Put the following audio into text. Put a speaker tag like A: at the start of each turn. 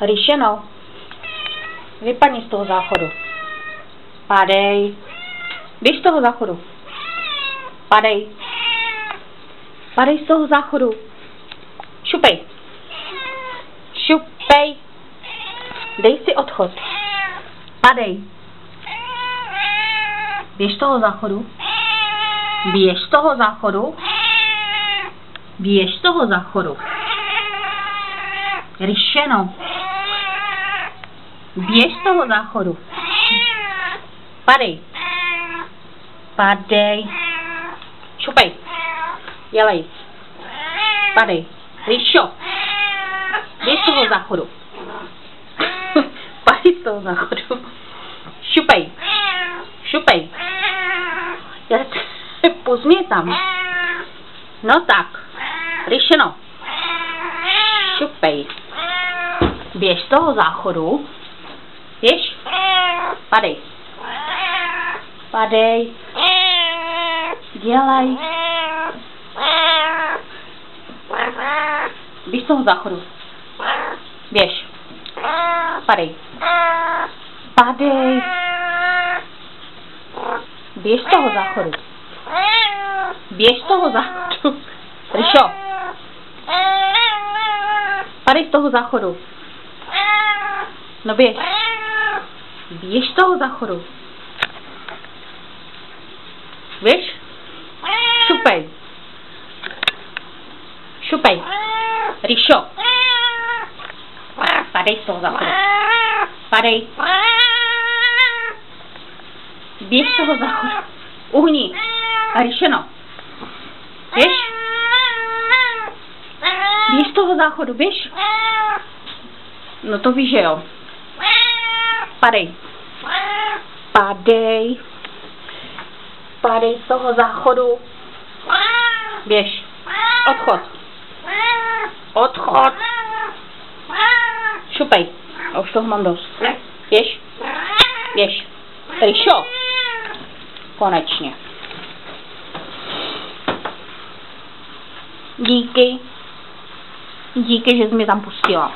A: Ryšeno, vypadni z toho záchodu. Padej. Běž z toho záchodu. Padej. Padej z toho záchodu. Šupej. Šupej. Dej si odchod. Padej. Běž z toho záchodu. Běž z toho záchodu. Běž z toho záchodu. Ryšeno. Běž z toho záchodu. Padej. Padej. Šupej. Dělej. Padej. Ryšo. Běž z toho záchodu. Padej z toho záchodu. Šupej. Šupej. Pozměj tam. No tak. Ryšeno. Šupej. Běž z toho záchodu. Běž. Padej. Padej. Dělej. Běž z toho záchodu. Běž. Padej. Padej. Běž z toho záchodu. Běž z toho záchodu. Ryšo. Padej z toho záchodu. No běž. Běž z toho záchodu. Běž. Šupej. Šupej. Ryšo. Padej z toho záchodu. Padej. Běž z toho záchodu. Uhni. Ryšeno. Běž. Běž z toho záchodu, běž. No to víš, že jo. Padej. Padej. Padej z toho záchodu. Běž. Odchod. Odchod. Šupej. A už toho mám dost. Běž. Běž. Ryšo. Konečně. Díky. Díky, že jsi mě tam pustila.